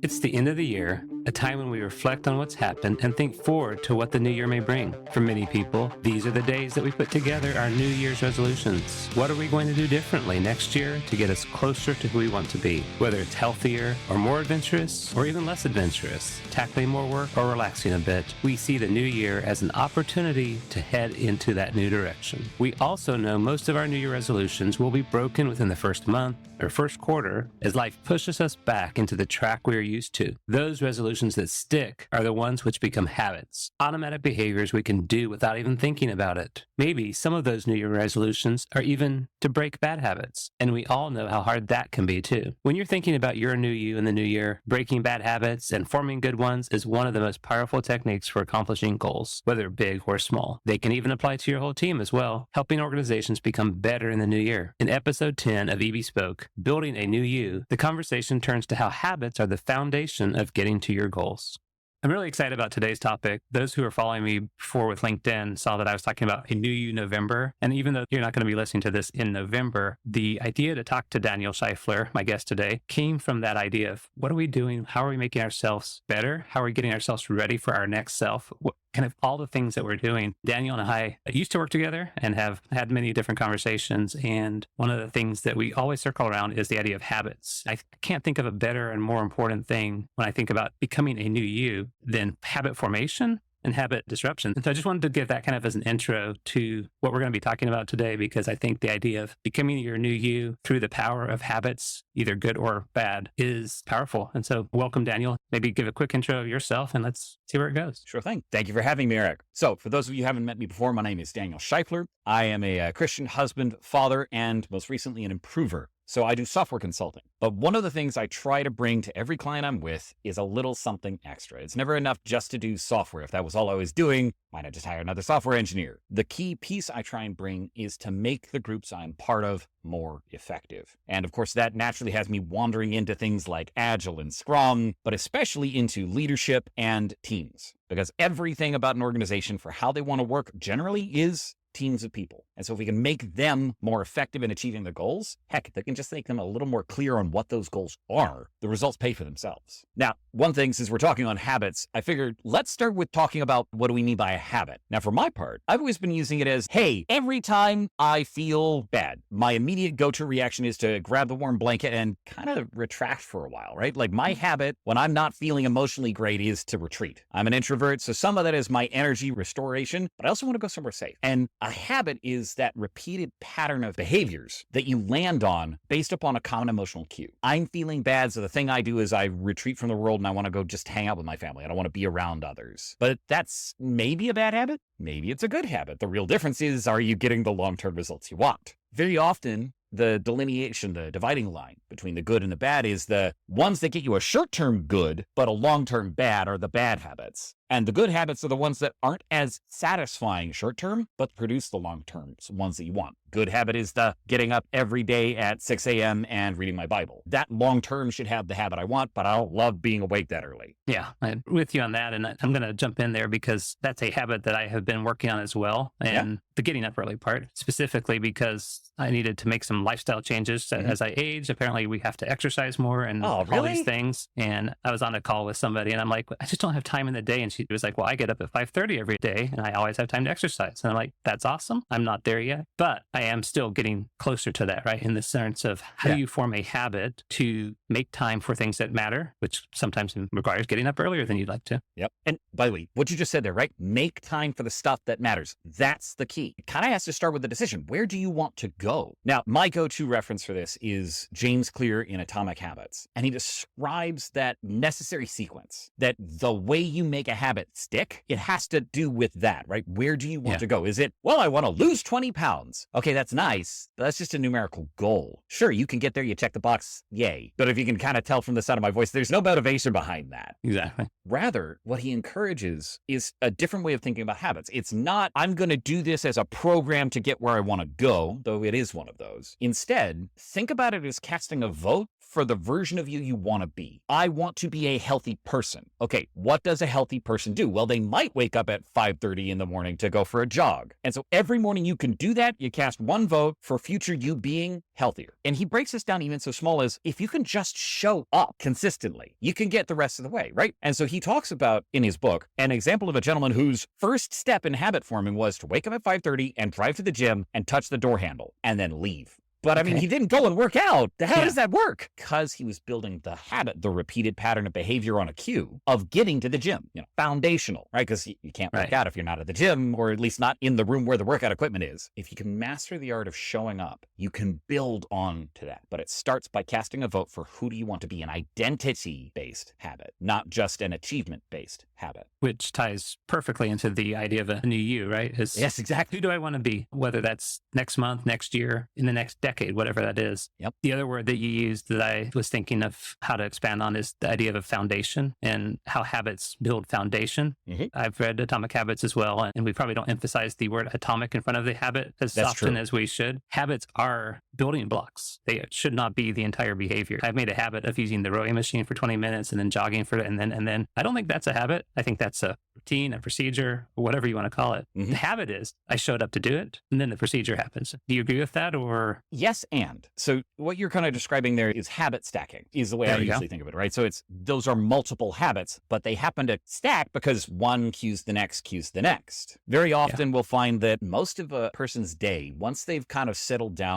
It's the end of the year, a time when we reflect on what's happened and think forward to what the new year may bring. For many people, these are the days that we put together our New Year's resolutions. What are we going to do differently next year to get us closer to who we want to be? Whether it's healthier or more adventurous or even less adventurous, tackling more work or relaxing a bit, we see the new year as an opportunity to head into that new direction. We also know most of our New Year resolutions will be broken within the first month or first quarter as life pushes us back into the track we are used to. Those resolutions that stick are the ones which become habits, automatic behaviors we can do without even thinking about it. Maybe some of those New Year resolutions are even to break bad habits, and we all know how hard that can be too. When you're thinking about your new you in the new year, breaking bad habits and forming good ones is one of the most powerful techniques for accomplishing goals, whether big or small. They can even apply to your whole team as well, helping organizations become better in the new year. In episode 10 of EB Spoke, Building a New You, the conversation turns to how habits are the foundation of getting to your goals. I'm really excited about today's topic. Those who are following me before with LinkedIn saw that I was talking about a New You November. And even though you're not going to be listening to this in November, the idea to talk to Daniel Sheufler, my guest today, came from that idea of what are we doing? How are we making ourselves better? How are we getting ourselves ready for our next self? What kind of all the things that we're doing. Daniel and I used to work together and have had many different conversations. And one of the things that we always circle around is the idea of habits. I can't think of a better and more important thing when I think about becoming a new you than habit formation and habit disruption. And so I just wanted to give that kind of as an intro to what we're going to be talking about today, because I think the idea of becoming your new you through the power of habits, either good or bad, is powerful. And so welcome, Daniel. Maybe give a quick intro of yourself and let's see where it goes. Sure thing. Thank you for having me, Erik. So for those of you who haven't met me before, my name is Daniel Sheufler. I am a Christian husband, father, and most recently an improver. So I do software consulting. But one of the things I try to bring to every client I'm with is a little something extra. It's never enough just to do software. If that was all I was doing, why not just hire another software engineer? The key piece I try and bring is to make the groups I'm part of more effective. And of course, that naturally has me wandering into things like Agile and Scrum, but especially into leadership and teams. Because everything about an organization for how they want to work generally is teams of people. And so if we can make them more effective in achieving their goals, heck, they can just make them a little more clear on what those goals are. The results pay for themselves. Now, one thing, since we're talking on habits, I figured let's start with talking about what do we mean by a habit. Now, for my part, I've always been using it as, hey, every time I feel bad, my immediate go-to reaction is to grab the warm blanket and kind of retract for a while, right? Like my habit when I'm not feeling emotionally great is to retreat. I'm an introvert, so some of that is my energy restoration, but I also want to go somewhere safe. And a habit is that repeated pattern of behaviors that you land on based upon a common emotional cue. I'm feeling bad, so the thing I do is I retreat from the world and I want to go just hang out with my family. I don't want to be around others. But that's maybe a bad habit. Maybe it's a good habit. The real difference is, are you getting the long-term results you want? Very often, the delineation, the dividing line between the good and the bad is the ones that get you a short-term good, but a long-term bad are the bad habits. And the good habits are the ones that aren't as satisfying short-term, but produce the long-term ones that you want. Good habit is the getting up every day at 6 a.m. and reading my Bible. That long-term should have the habit I want, but I don't love being awake that early. Yeah, I'm with you on that. And I'm going to jump in there because that's a habit that I have been working on as well. And the getting up early part, specifically because I needed to make some lifestyle changes as I age. Apparently we have to exercise more and all these things. And I was on a call with somebody and I'm like, I just don't have time in the day. And she was like, well, I get up at 5:30 every day and I always have time to exercise. And I'm like, that's awesome. I'm not there yet, but I am still getting closer to that, right? In the sense of how do you form a habit to make time for things that matter, which sometimes requires getting up earlier than you'd like to. Yep. And by the way, what you just said there, right? Make time for the stuff that matters. That's the key. It kind of has to start with the decision. Where do you want to go? Now, my go-to reference for this is James Clear in Atomic Habits. And he describes that necessary sequence, that the way you make a habit stick, it has to do with that, right? Where do you want to go? Is it, well, I want to lose 20 pounds. Okay, that's nice, but that's just a numerical goal. Sure, you can get there, you check the box, yay. But if you can kind of tell from the sound of my voice, there's no motivation behind that. Exactly. Rather, what he encourages is a different way of thinking about habits. It's not, I'm going to do this as a program to get where I want to go, though it is one of those. Instead, think about it as casting a vote for the version of you want to be. I want to be a healthy person. Okay, what does a healthy person do? Well, they might wake up at 5:30 in the morning to go for a jog. And so every morning you can do that. You cast one vote for future you being healthier. And he breaks this down even so small as if you can just show up consistently, you can get the rest of the way, right? And so he talks about in his book an example of a gentleman whose first step in habit forming was to wake up at 5:30 and drive to the gym and touch the door handle and then leave. But I mean, he didn't go and work out. How does that work? Because he was building the habit, the repeated pattern of behavior on a cue of getting to the gym, foundational, right? Because you can't work out if you're not at the gym, or at least not in the room where the workout equipment is. If you can master the art of showing up, you can build on to that. But it starts by casting a vote for who do you want to be, an identity-based habit, not just an achievement-based habit. Which ties perfectly into the idea of a new you, right? Yes, exactly. Who do I want to be? Whether that's next month, next year, in the next decade, whatever that is. Yep. The other word that you used that I was thinking of how to expand on is the idea of a foundation and how habits build foundation. Mm-hmm. I've read Atomic Habits as well, and we probably don't emphasize the word atomic in front of the habit as often as we should. Habits are building blocks. They should not be the entire behavior. I've made a habit of using the rowing machine for 20 minutes and then jogging for it, and then I don't think that's a habit. I think that's a routine, a procedure, whatever you want to call it. Mm-hmm. The habit is I showed up to do it, and then the procedure happens. Do you agree with that, or? Yes, and. So what you're kind of describing there is habit stacking, is the way I usually think of it, right? So those are multiple habits, but they happen to stack because one cues the next, Very often we'll find that most of a person's day, once they've kind of settled down,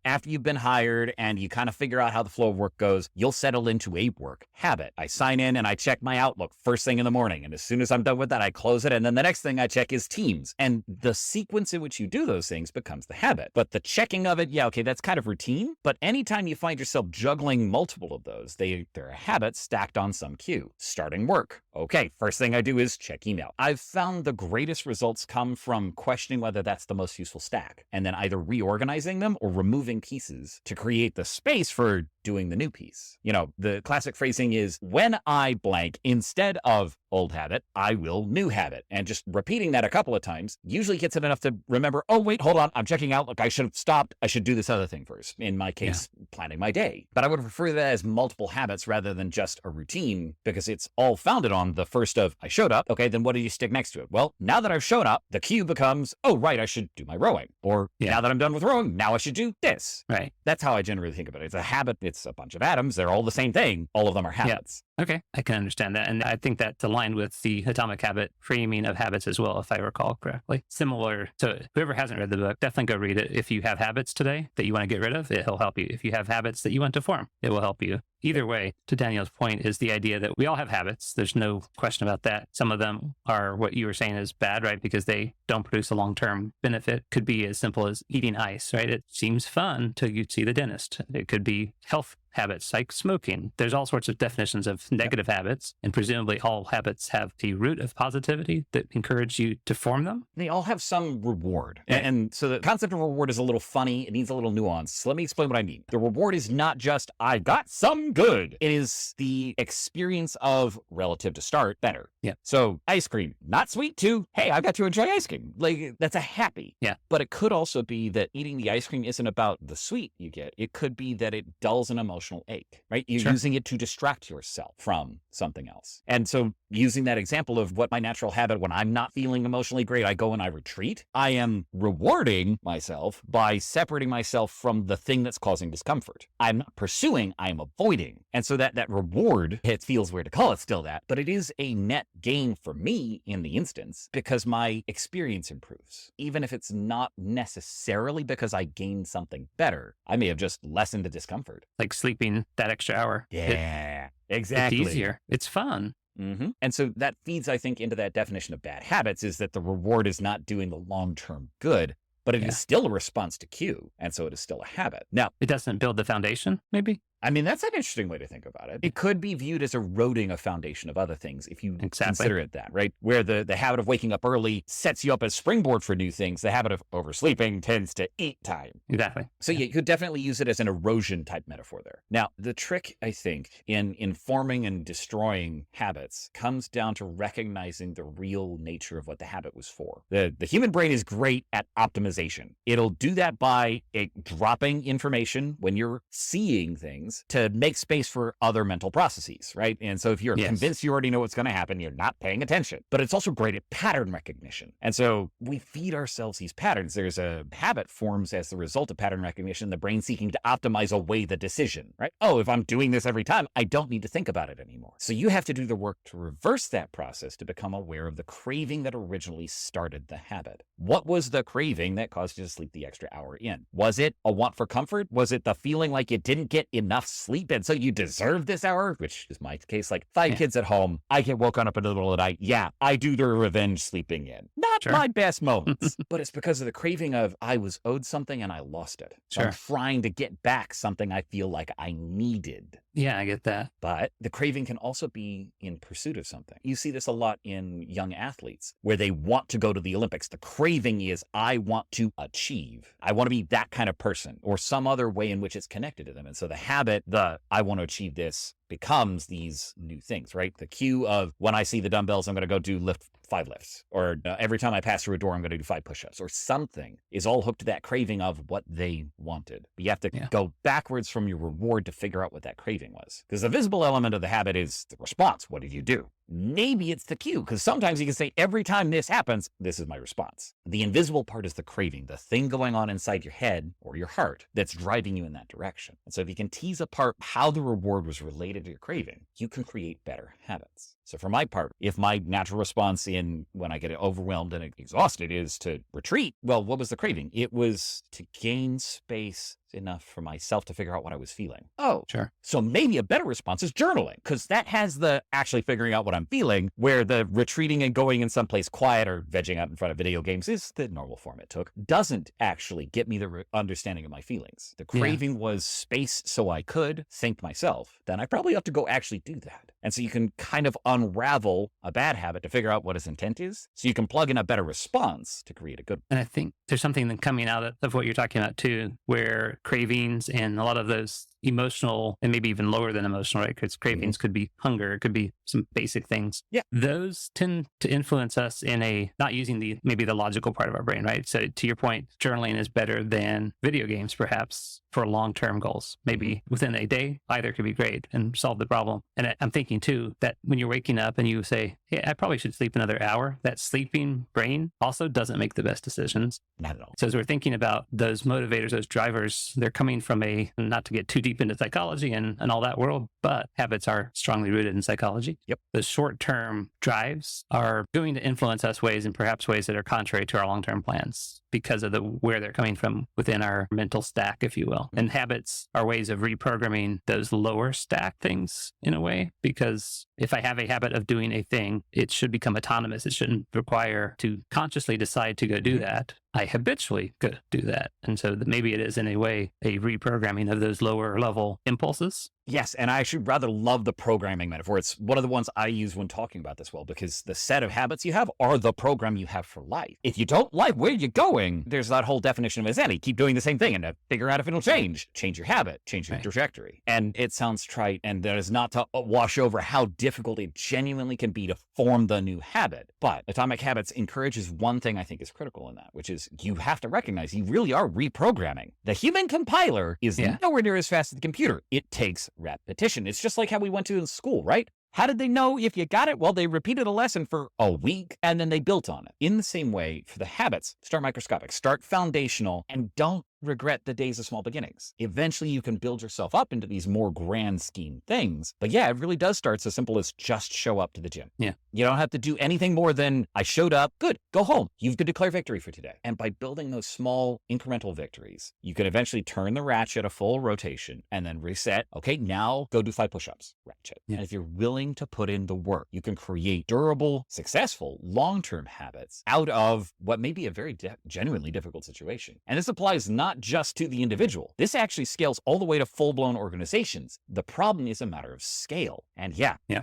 after you've been hired and you kind of figure out how the flow of work goes, you'll settle into a work habit. I sign in and I check my Outlook first thing in the morning. And as soon as I'm done with that, I close it. And then the next thing I check is Teams. And the sequence in which you do those things becomes the habit. But the checking of it, that's kind of routine. But anytime you find yourself juggling multiple of those, they're a habit stacked on some cue. Starting work. Okay, first thing I do is check email. I've found the greatest results come from questioning whether that's the most useful stack, and then either reorganizing them or removing pieces to create the space for doing the new piece. The classic phrasing is, when I blank, instead of old habit, I will new habit. And just repeating that a couple of times usually gets it enough to remember, oh, wait, hold on, I'm checking Outlook. I should have stopped. I should do this other thing first. In my case, planning my day. But I would prefer that as multiple habits rather than just a routine, because it's all founded on the first of, I showed up. Okay, then what do you stick next to it? Well, now that I've shown up, the cue becomes, oh, right, I should do my rowing. Or now that I'm done with rowing, now I should do this. Right. That's how I generally think about it. It's a habit. It's a bunch of atoms. They're all the same thing. All of them are habits. Okay, I can understand that. And I think that's aligned with the Atomic Habit framing of habits as well, if I recall correctly. Similar to whoever hasn't read the book, definitely go read it. If you have habits today that you want to get rid of, it'll help you. If you have habits that you want to form, it will help you. Either way, to Daniel's point, is the idea that we all have habits. There's no question about that. Some of them are what you were saying is bad, right? Because they don't produce a long-term benefit. Could be as simple as eating ice, right? It seems fun till you see the dentist. It could be health habits like smoking. There's all sorts of definitions of negative habits, and presumably all habits have the root of positivity that encourage you to form them. They all have some reward. And so the concept of reward is a little funny. It needs a little nuance. So let me explain what I mean. The reward is not just, I got some good. It is the experience of, relative to start, better. Yeah. So ice cream, not sweet too. Hey, I got to enjoy ice cream. Like, that's a happy. Yeah. But it could also be that eating the ice cream isn't about the sweet you get. It could be that it dulls an emotional ache, right? You're using it to distract yourself from something else. And so using that example of what my natural habit, when I'm not feeling emotionally great, I go and I retreat. I am rewarding myself by separating myself from the thing that's causing discomfort. I'm not pursuing, I'm avoiding. And so that reward, it feels weird to call it still that, but it is a net gain for me in the instance because my experience improves. Even if it's not necessarily because I gained something better, I may have just lessened the discomfort. Like sleeping that extra hour. Yeah, exactly. It's easier. It's fun. Mm-hmm. And so that feeds, I think, into that definition of bad habits, is that the reward is not doing the long-term good, but it is still a response to cue. And so it is still a habit. Now, it doesn't build the foundation, maybe? I mean, that's an interesting way to think about it. It could be viewed as eroding a foundation of other things if you consider it that, right? Where the habit of waking up early sets you up as springboard for new things. The habit of oversleeping tends to eat time. Exactly. So you could definitely use it as an erosion type metaphor there. Now, the trick, I think, in forming and destroying habits comes down to recognizing the real nature of what the habit was for. The human brain is great at optimization. It'll do that by dropping information when you're seeing things things to make space for other mental processes, right? And so if you're convinced you already know what's going to happen, you're not paying attention. But it's also great at pattern recognition. And so we feed ourselves these patterns. There's a habit forms as the result of pattern recognition, the brain seeking to optimize away the decision, right? Oh, if I'm doing this every time, I don't need to think about it anymore. So you have to do the work to reverse that process to become aware of the craving that originally started the habit. What was the craving that caused you to sleep the extra hour in? Was it a want for comfort? Was it the feeling like you didn't get enough sleep and so you deserve this hour? Which is my case, like 5 kids at home. I get woken up in the middle of the night. Yeah, I do the revenge sleeping in. Not my best moments, but it's because of the craving of I was owed something and I lost it. So I'm trying to get back something I feel like I needed. Yeah, I get that. But the craving can also be in pursuit of something. You see this a lot in young athletes where they want to go to the Olympics. The craving is, I want to achieve. I want to be that kind of person, or some other way in which it's connected to them. And so the habit, I want to achieve this, becomes these new things, right? The cue of when I see the dumbbells, I'm going to go do 5 lifts, or every time I pass through a door, I'm going to do 5 push-ups, or something is all hooked to that craving of what they wanted. But you have to go backwards from your reward to figure out what that craving was. Because the visible element of the habit is the response. What did you do? Maybe it's the cue, because sometimes you can say, every time this happens, this is my response. The invisible part is the craving, the thing going on inside your head or your heart that's driving you in that direction. And so if you can tease apart how the reward was related to your craving, you can create better habits. So for my part, if my natural response when I get overwhelmed and exhausted is to retreat, well, what was the craving? It was to gain space enough for myself to figure out what I was feeling. Oh, sure. So maybe a better response is journaling, because that has the actually figuring out what I'm feeling, where the retreating and going in someplace quiet or vegging out in front of video games is the normal form it took, doesn't actually get me the understanding of my feelings. The craving was space so I could think myself. Then I probably ought to go actually do that. And so you can kind of unravel a bad habit to figure out what its intent is, so you can plug in a better response to create a good one. And I think there's something that coming out of what you're talking about too, where cravings and a lot of those emotional, and maybe even lower than emotional, right? Because cravings could be hunger, it could be some basic things. Yeah. Those tend to influence us in not using maybe the logical part of our brain, right? So to your point, journaling is better than video games, perhaps, for long-term goals. Maybe within a day, either could be great and solve the problem. And I'm thinking too, that when you're waking up and you say, hey, I probably should sleep another hour, that sleeping brain also doesn't make the best decisions. Not at all. So as we're thinking about those motivators, those drivers, they're coming from not to get too deep into psychology and all that world, but habits are strongly rooted in psychology. Yep. The short-term drives are going to influence us in perhaps ways that are contrary to our long-term plans because of where they're coming from within our mental stack, if you will. And habits are ways of reprogramming those lower stack things in a way, because if I have a habit of doing a thing, it should become autonomous. It shouldn't require to consciously decide to go do that. I habitually go do that. And so maybe it is in a way a reprogramming of those lower level impulses. Yes, and I actually rather love the programming metaphor. It's one of the ones I use when talking about this, because the set of habits you have are the program you have for life. If you don't like where you're going, there's that whole definition of insanity. Keep doing the same thing and figure out if it'll change. Change your habit, change your trajectory. And it sounds trite, and that is not to wash over how difficult it genuinely can be to form the new habit. But Atomic Habits encourages one thing I think is critical in that, which is you have to recognize you really are reprogramming. The human compiler is nowhere near as fast as the computer. It takes repetition. It's just like how we went to in school, right? How did they know if you got it? Well, they repeated a lesson for a week and then they built on it. In the same way, for the habits, start microscopic, start foundational, and don't regret the days of small beginnings. Eventually, you can build yourself up into these more grand scheme things. But yeah, it really does start so simple as just show up to the gym. Yeah. You don't have to do anything more than I showed up. Good. Go home. You've to declare victory for today. And by building those small incremental victories, you can eventually turn the ratchet a full rotation and then reset. Okay, now go do 5 push-ups. Ratchet. Yeah. And if you're willing to put in the work, you can create durable, successful, long-term habits out of what may be a very genuinely difficult situation. And this applies not just to the individual. This actually scales all the way to full-blown organizations. The problem is a matter of scale. And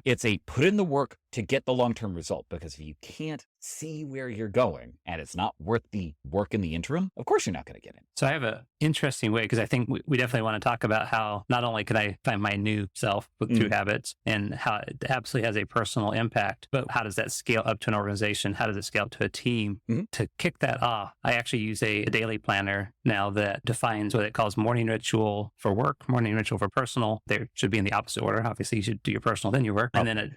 it's a put in the work, to get the long-term result. Because if you can't see where you're going and it's not worth the work in the interim, of course you're not going to get in. So I have an interesting way, because I think we definitely want to talk about how not only can I find my new self through habits and how it absolutely has a personal impact, but how does that scale up to an organization? How does it scale up to a team? To kick that off, I actually use a daily planner now that defines what it calls morning ritual for work, morning ritual for personal. They should be in the opposite order. Obviously, you should do your personal, then your work. And then it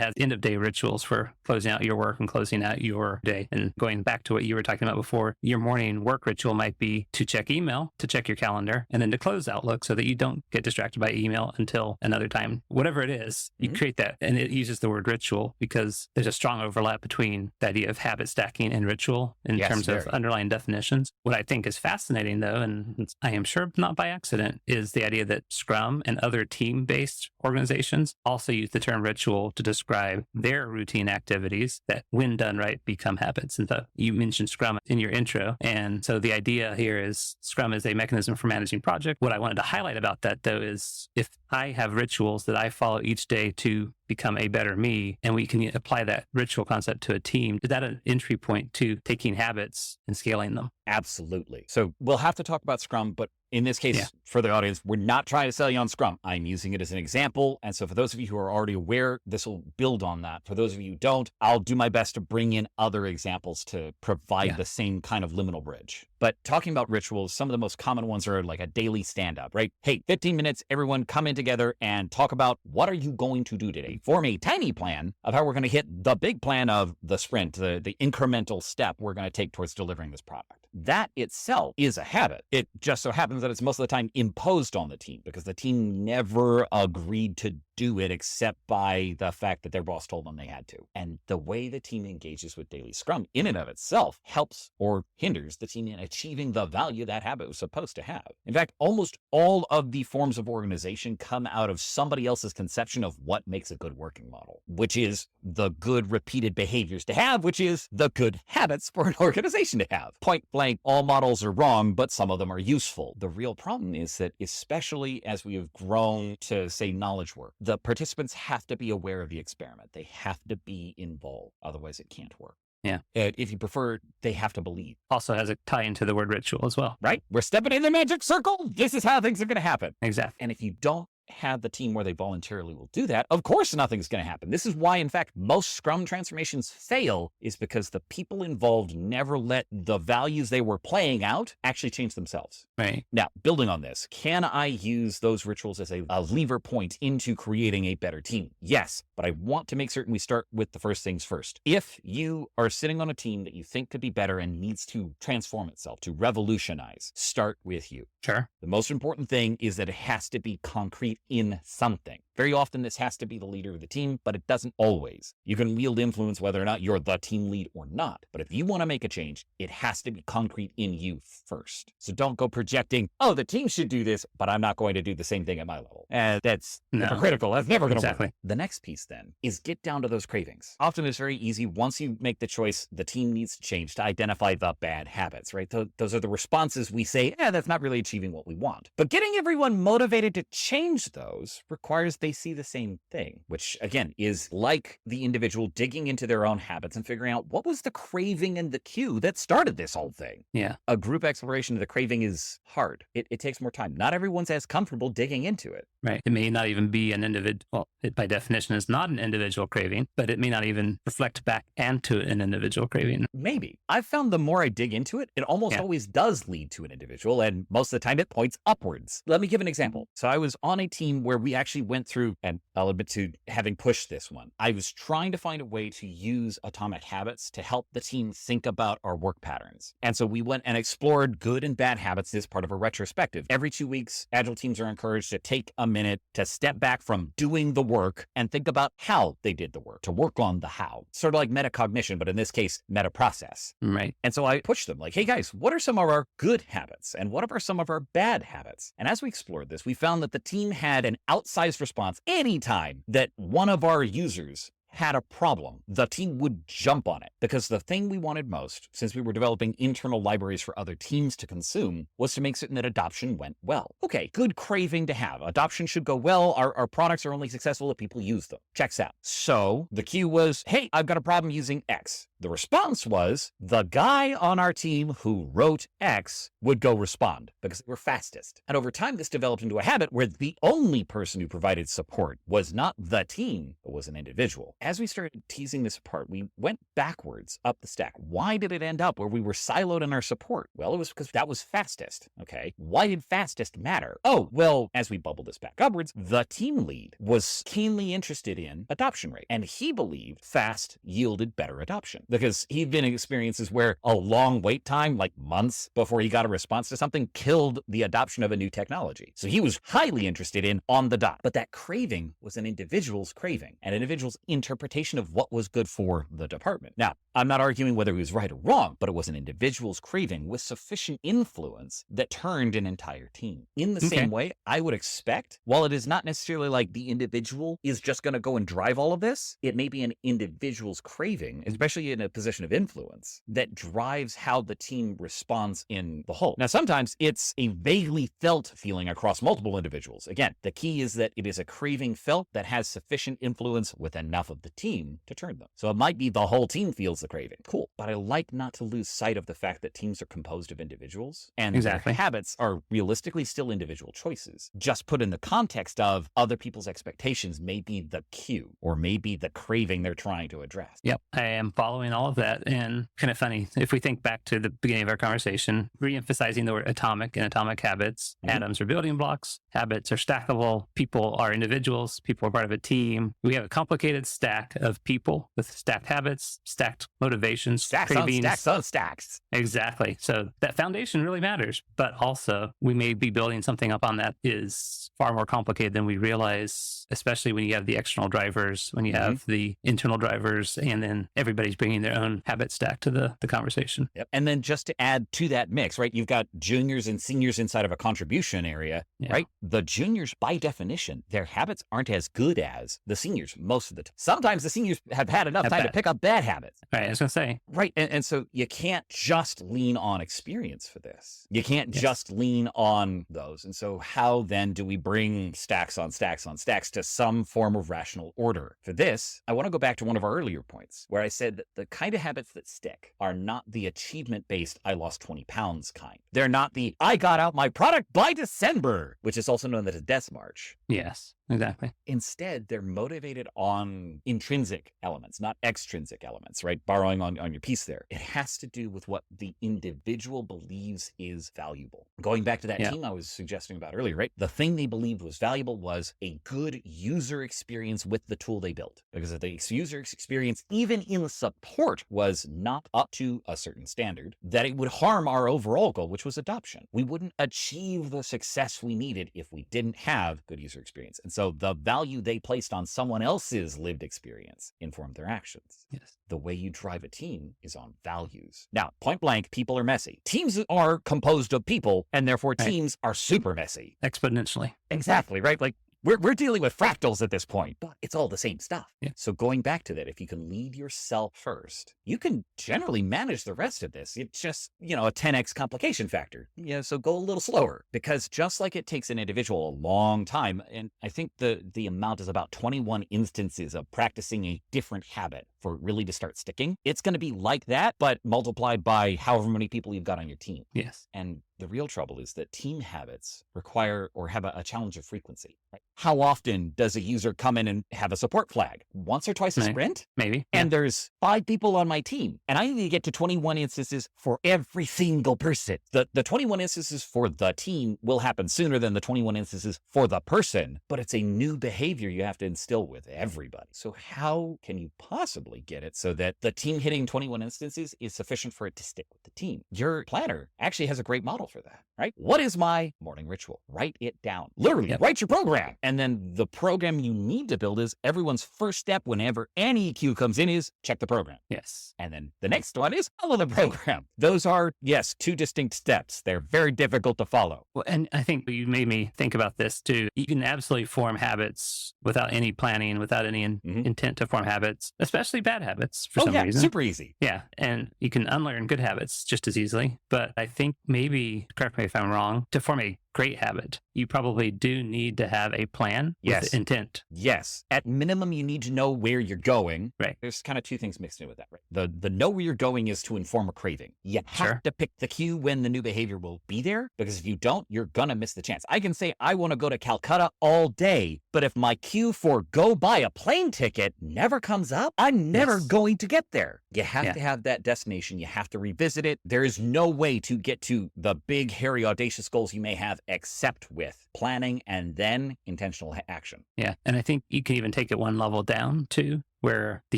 has end of day rituals for closing out your work and closing out your day. And going back to what you were talking about before, your morning work ritual might be to check email, to check your calendar, and then to close Outlook so that you don't get distracted by email until another time. Whatever it is, you create that. And it uses the word ritual because there's a strong overlap between the idea of habit stacking and ritual in terms of underlying definitions. What I think is fascinating, though, and I am sure not by accident, is the idea that Scrum and other team-based organizations also use the term ritual to describe their routine activities that, when done right, become habits. And so you mentioned Scrum in your intro. And so the idea here is Scrum is a mechanism for managing project. What I wanted to highlight about that, though, is if I have rituals that I follow each day to become a better me, and we can apply that ritual concept to a team, is that an entry point to taking habits and scaling them? Absolutely. So we'll have to talk about Scrum, but in this case, for the audience, we're not trying to sell you on Scrum. I'm using it as an example. And so for those of you who are already aware, this will build on that. For those of you who don't, I'll do my best to bring in other examples to provide the same kind of liminal bridge. But talking about rituals, some of the most common ones are like a daily stand-up, right? Hey, 15 minutes, everyone come in together and talk about what are you going to do today? Form a tiny plan of how we're going to hit the big plan of the sprint, the incremental step we're going to take towards delivering this product. That itself is a habit. It just so happens that it's most of the time imposed on the team because the team never agreed to do it except by the fact that their boss told them they had to. And the way the team engages with daily Scrum in and of itself helps or hinders the team in achieving the value that habit was supposed to have. In fact, almost all of the forms of organization come out of somebody else's conception of what makes a good working model, which is the good repeated behaviors to have, which is the good habits for an organization to have. Point blank, all models are wrong, but some of them are useful. The real problem is that, especially as we have grown to, say, knowledge work, the participants have to be aware of the experiment. They have to be involved. Otherwise, it can't work. Yeah. If you prefer, they have to believe. Also has a tie into the word ritual as well. Right? We're stepping in the magic circle. This is how things are going to happen. Exactly. And if you don't have the team where they voluntarily will do that, of course nothing's going to happen. This is why, in fact, most Scrum transformations fail, is because the people involved never let the values they were playing out actually change themselves. Right. Now, building on this, can I use those rituals as a lever point into creating a better team? Yes, but I want to make certain we start with the first things first. If you are sitting on a team that you think could be better and needs to transform itself, to revolutionize, start with you. Sure. The most important thing is that it has to be concrete in something. Very often this has to be the leader of the team, but it doesn't always. You can wield influence whether or not you're the team lead or not. But if you want to make a change, it has to be concrete in you first. So don't go projecting, oh, the team should do this, but I'm not going to do the same thing at my level. That's hypocritical. That's never going to work. The next piece then is get down to those cravings. Often it's very easy once you make the choice, the team needs to change, to identify the bad habits, right? Those are the responses we say, that's not really achieving what we want. But getting everyone motivated to change those requires they see the same thing, which again is like the individual digging into their own habits and figuring out what was the craving and the cue that started this whole thing. Yeah. A group exploration of the craving is hard. It takes more time. Not everyone's as comfortable digging into it. Right. It may not even be an individual, well, it by definition is not an individual craving, but it may not even reflect back into an individual craving. Maybe. I've found the more I dig into it, it almost always does lead to an individual, and most of the time it points upwards. Let me give an example. So I was on a team where we actually went through, and I'll admit to having pushed this one. I was trying to find a way to use atomic habits to help the team think about our work patterns. And so we went and explored good and bad habits as part of a retrospective. Every 2 weeks, Agile teams are encouraged to take a minute to step back from doing the work and think about how they did the work, to work on the how. Sort of like metacognition, but in this case, meta process. Right. And so I pushed them like, hey guys, what are some of our good habits? And what are some of our bad habits? And as we explored this, we found that the team had an outsized response anytime that one of our users had a problem, the team would jump on it, because the thing we wanted most, since we were developing internal libraries for other teams to consume, was to make certain that adoption went well. Okay, good craving to have. Adoption should go well. Our products are only successful if people use them. Checks out. So the cue was, hey, I've got a problem using X. The response was, the guy on our team who wrote X would go respond because they were fastest. And over time, this developed into a habit where the only person who provided support was not the team, but was an individual. As we started teasing this apart, we went backwards up the stack. Why did it end up where we were siloed in our support? Well, it was because that was fastest, okay? Why did fastest matter? Oh, well, as we bubble this back upwards, the team lead was keenly interested in adoption rate, and he believed fast yielded better adoption because he'd been in experiences where a long wait time, like months before he got a response to something, killed the adoption of a new technology. So he was highly interested in on the dot. But that craving was an individual's craving, an individual's interpretation of what was good for the department. Now, I'm not arguing whether he was right or wrong, but it was an individual's craving with sufficient influence that turned an entire team. In the same way, I would expect, while it is not necessarily like the individual is just going to go and drive all of this, it may be an individual's craving, especially in a position of influence, that drives how the team responds in the whole. Now, sometimes it's a vaguely felt feeling across multiple individuals. Again, the key is that it is a craving felt that has sufficient influence with enough of the team to turn them. So it might be the whole team feels the craving. Cool. But I like not to lose sight of the fact that teams are composed of individuals, and their habits are realistically still individual choices. Just put in the context of other people's expectations may be the cue or maybe the craving they're trying to address. Yep, I am following all of that. And kind of funny, if we think back to the beginning of our conversation, re-emphasizing the word atomic and atomic habits, atoms are building blocks, habits are stackable, people are individuals, people are part of a team. We have a complicated stack of people with stacked habits, stacked motivations, stacks cravings. On stacks on stacks. Exactly. So that foundation really matters, but also we may be building something up on that is far more complicated than we realize, especially when you have the external drivers, when you have the internal drivers, and then everybody's bringing their own habit stack to the conversation. Yep. And then just to add to that mix, right, you've got juniors and seniors inside of a contribution area, right? The juniors, by definition, their habits aren't as good as the seniors most of the time. Sometimes the seniors have had enough time to pick up bad habits. Right, I was going to say. Right, and so you can't just lean on experience for this. You can't just lean on those. And so how then do we bring stacks on stacks on stacks to some form of rational order? For this, I want to go back to one of our earlier points where I said that the kind of habits that stick are not the achievement-based I lost 20 pounds kind. They're not the I got out my product by December, which is also known as a death march. Yes, exactly. Instead, they're motivated on intrinsic elements, not extrinsic elements, right? Borrowing on your piece there. It has to do with what the individual believes is valuable. Going back to that team I was suggesting about earlier, right? The thing they believed was valuable was a good user experience with the tool they built. Because if the user experience, even in support, was not up to a certain standard, that it would harm our overall goal, which was adoption. We wouldn't achieve the success we needed if we didn't have good user experience. And so the value they placed on someone else's lived experience informed their actions. Yes. The way you drive a team is on values. Now, point blank, people are messy. Teams are composed of people, and therefore teams are super messy. Exponentially. Exactly, right? Like, we're dealing with fractals at this point, but it's all the same stuff. Yeah. So going back to that, if you can lead yourself first, you can generally manage the rest of this. It's just, a 10x complication factor. So go a little slower, because just like it takes an individual a long time, and I think the amount is about 21 instances of practicing a different habit for it really to start sticking. It's going to be like that, but multiplied by however many people you've got on your team. Yes. And the real trouble is that team habits require or have a challenge of frequency. Right? How often does a user come in and have a support flag? Once or twice a sprint? Maybe. And there's 5 people on my team, and I need to get to 21 instances for every single person. The 21 instances for the team will happen sooner than the 21 instances for the person, but it's a new behavior you have to instill with everybody. So how can you possibly get it so that the team hitting 21 instances is sufficient for it to stick with the team? Your planner actually has a great model for that, right? What is my morning ritual? Write it down. Literally, write your program. And then the program you need to build is everyone's first step whenever any cue comes in is check the program. Yes. And then the next one is follow the program. Those are, yes, two distinct steps. They're very difficult to follow. Well, and I think you made me think about this too. You can absolutely form habits without any planning, without any intent to form habits, especially bad habits for some reason. Super easy. Yeah. And you can unlearn good habits just as easily. But I think maybe, correct me if I'm wrong, to form a great habit, you probably do need to have a plan with intent. Yes. At minimum, you need to know where you're going. Right. There's kind of two things mixed in with that, right? The know where you're going is to inform a craving. You have to pick the cue when the new behavior will be there, because if you don't, you're going to miss the chance. I can say, I want to go to Calcutta all day, but if my cue for go buy a plane ticket never comes up, I'm never going to get there. You have to have that destination. You have to revisit it. There is no way to get to the big, hairy, audacious goals you may have except with planning and then intentional action. Yeah. And I think you can even take it one level down too, where the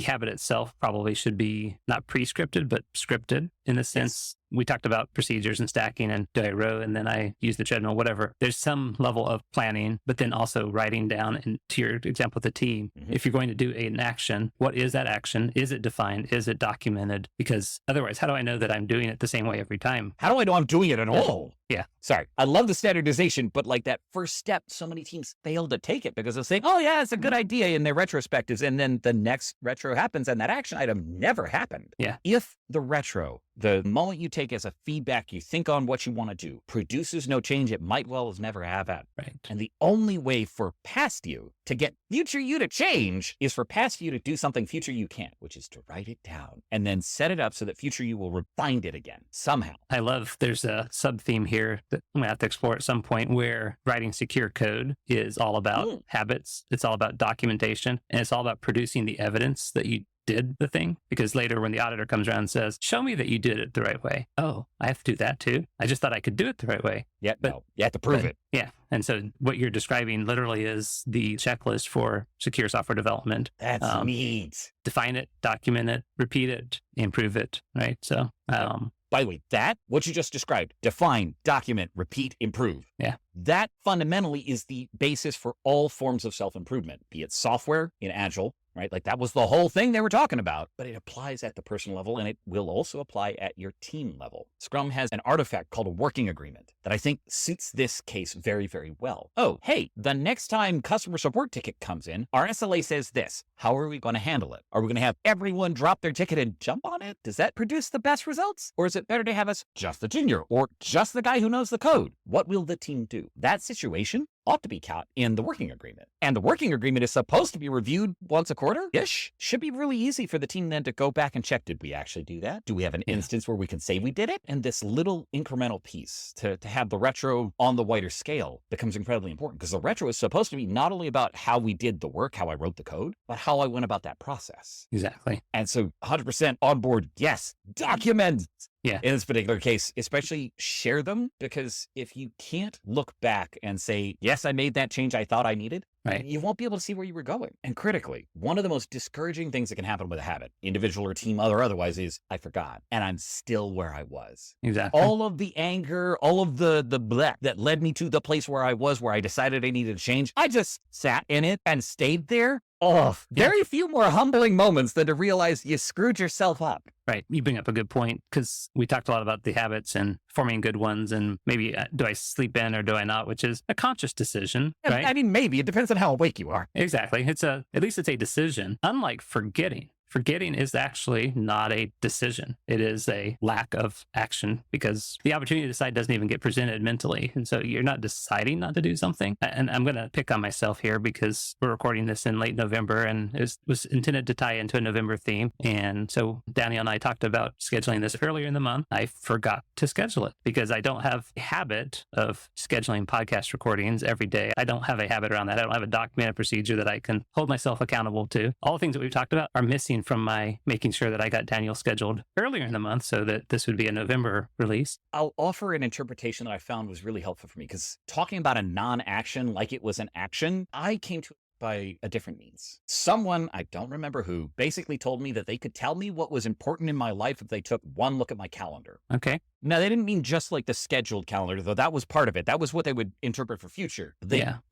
habit itself probably should be not pre-scripted, but scripted in the sense we talked about procedures and stacking and do I row and then I use the treadmill, whatever. There's some level of planning, but then also writing down, and to your example with the team, if you're going to do an action, what is that action? Is it defined? Is it documented? Because otherwise, how do I know that I'm doing it the same way every time? How do I know I'm doing it at all? Yeah. Sorry. I love the standardization, but like that first step, so many teams fail to take it because they'll say, oh yeah, it's a good idea in their retrospectives. And then the next retro happens and that action item never happened. Yeah. If the retro, the moment you take as a feedback, you think on what you want to do, produces no change, it might well as never have had. Right. And the only way for past you to get future you to change is for past you to do something future you can't, which is to write it down and then set it up so that future you will find it again somehow. I love there's a sub theme here that I'm going to have to explore at some point where writing secure code is all about habits. It's all about documentation, and it's all about producing the evidence that you did the thing, because later when the auditor comes around and says, show me that you did it the right way. Oh, I have to do that too. I just thought I could do it the right way. Yeah, but no, you have to prove it. Yeah. And so what you're describing literally is the checklist for secure software development. That's neat. Define it, document it, repeat it, improve it. Right. So, by the way, what you just described, define, document, repeat, improve. Yeah. That fundamentally is the basis for all forms of self-improvement, be it software in Agile, right? Like that was the whole thing they were talking about, but it applies at the personal level and it will also apply at your team level. Scrum has an artifact called a working agreement that I think suits this case very, very well. Oh, hey, the next time customer support ticket comes in, our SLA says this. How are we going to handle it? Are we going to have everyone drop their ticket and jump on it? Does that produce the best results? Or is it better to have us just the junior or just the guy who knows the code? What will the team do? That situation ought to be caught in the working agreement. And the working agreement is supposed to be reviewed once a quarter-ish. Should be really easy for the team then to go back and check, did we actually do that? Do we have an instance where we can say we did it? And this little incremental piece to have the retro on the wider scale becomes incredibly important, because the retro is supposed to be not only about how we did the work, how I wrote the code, but how I went about that process. Exactly. And so 100% on board, yes, document. Yeah. In this particular case, especially share them, because if you can't look back and say, yes, I made that change I thought I needed, right, you won't be able to see where you were going. And critically, one of the most discouraging things that can happen with a habit, individual or team or otherwise, is I forgot and I'm still where I was. Exactly. All of the anger, all of the black that led me to the place where I was, where I decided I needed to change, I just sat in it and stayed there. Oh, very few more humbling moments than to realize you screwed yourself up. Right. You bring up a good point, because we talked a lot about the habits and forming good ones, and maybe do I sleep in or do I not, which is a conscious decision, right? I mean, maybe. It depends on how awake you are. Exactly. At least it's a decision, unlike forgetting. Forgetting is actually not a decision. It is a lack of action, because the opportunity to decide doesn't even get presented mentally. And so you're not deciding not to do something. And I'm going to pick on myself here because we're recording this in late November, and it was intended to tie into a November theme. And so Daniel and I talked about scheduling this earlier in the month. I forgot to schedule it because I don't have a habit of scheduling podcast recordings every day. I don't have a habit around that. I don't have a documented procedure that I can hold myself accountable to. All the things that we've talked about are missing from my making sure that I got Daniel scheduled earlier in the month so that this would be a November release. I'll offer an interpretation that I found was really helpful for me, because talking about a non-action like it was an action, I came to by a different means. Someone, I don't remember who, basically told me that they could tell me what was important in my life if they took one look at my calendar. Okay. Now, they didn't mean just like the scheduled calendar, though that was part of it. That was what they would interpret for future.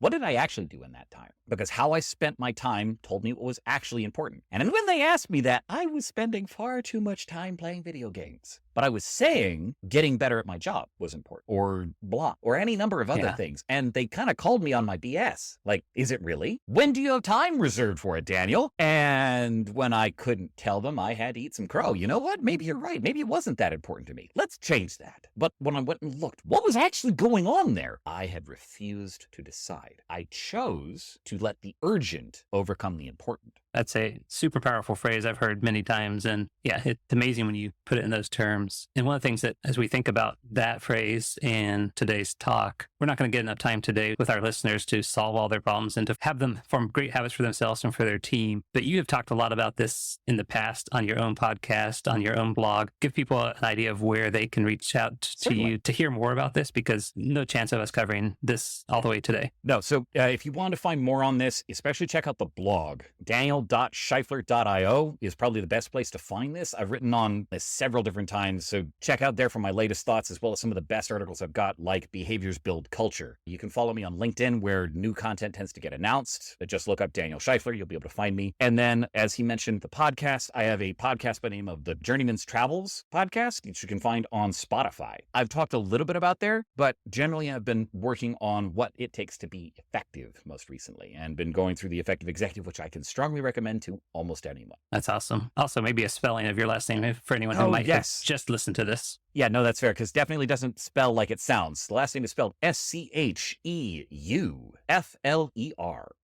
What did I actually do in that time? Because how I spent my time told me what was actually important. And when they asked me that, I was spending far too much time playing video games. But I was saying getting better at my job was important, or blah, or any number of other things. And they kind of called me on my BS. Like, is it really? When do you have time reserved for it, Daniel? And when I couldn't tell them, I had to eat some crow. You know what? Maybe you're right. Maybe it wasn't that important to me. Let's change that. But when I went and looked, what was actually going on there? I had refused to decide. I chose to let the urgent overcome the important. That's a super powerful phrase I've heard many times. And yeah, it's amazing when you put it in those terms. And one of the things that as we think about that phrase and today's talk, we're not going to get enough time today with our listeners to solve all their problems and to have them form great habits for themselves and for their team. But you have talked a lot about this in the past on your own podcast, on your own blog. Give people an idea of where they can reach out to you to hear more about this, because no chance of us covering this all the way today. No. So if you want to find more on this, especially check out the blog. Daniel.Sheufler.io is probably the best place to find this. I've written on this several different times, so check out there for my latest thoughts, as well as some of the best articles I've got, like Behaviors Build Culture. You can follow me on LinkedIn, where new content tends to get announced. Just look up Daniel Sheufler. You'll be able to find me. And then, as he mentioned, the podcast, I have a podcast by the name of the Journeyman's Travels podcast, which you can find on Spotify. I've talked a little bit about there, but generally I've been working on what it takes to be effective most recently, and been going through the Effective Executive, which I can strongly recommend to almost anyone. That's awesome. Also, maybe a spelling of your last name for anyone who might just listen to this. Yeah, no, that's fair, because definitely doesn't spell like it sounds. The last name is spelled Scheufler.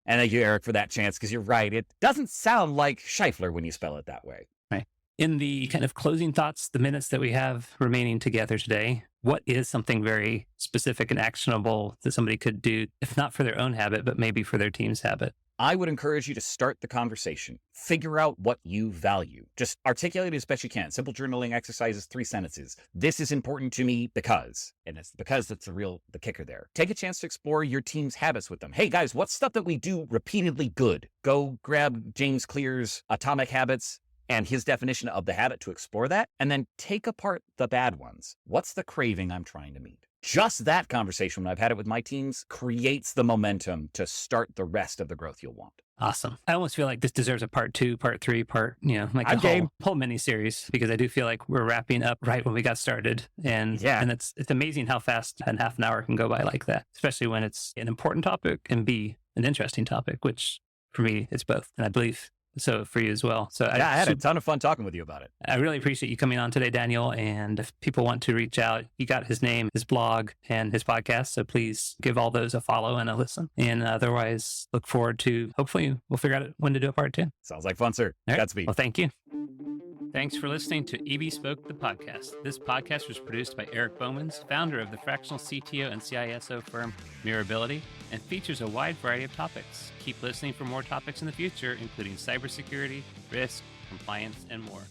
And thank you, Eric, for that chance, because you're right. It doesn't sound like Sheufler when you spell it that way. Right. In the kind of closing thoughts, the minutes that we have remaining together today, what is something very specific and actionable that somebody could do, if not for their own habit, but maybe for their team's habit? I would encourage you to start the conversation. Figure out what you value. Just articulate it as best you can. Simple journaling exercises, 3 sentences. This is important to me because, and it's because that's the kicker there. Take a chance to explore your team's habits with them. Hey guys, what's stuff that we do repeatedly good? Go grab James Clear's Atomic Habits and his definition of the habit to explore that, and then take apart the bad ones. What's the craving I'm trying to meet? Just that conversation, when I've had it with my teams, creates the momentum to start the rest of the growth you'll want. Awesome. I almost feel like this deserves a part 2, part 3, like a whole mini series, because I do feel like we're wrapping up right when we got started. And it's amazing how fast a half an hour can go by like that, especially when it's an important topic and be an interesting topic, which for me, it's both. And I believe so for you as well. So I had a ton of fun talking with you about it. I really appreciate you coming on today, Daniel. And if people want to reach out, you got his name, his blog, and his podcast. So please give all those a follow and a listen. And otherwise, look forward to, hopefully we'll figure out when to do a part 2. Sounds like fun, sir. Right. Godspeed. Well, thank you. Thanks for listening to EB Spoke, the podcast. This podcast was produced by Erik Boemanns, founder of the fractional CTO and CISO firm Mirability, and features a wide variety of topics. Keep listening for more topics in the future, including cybersecurity, risk, compliance, and more.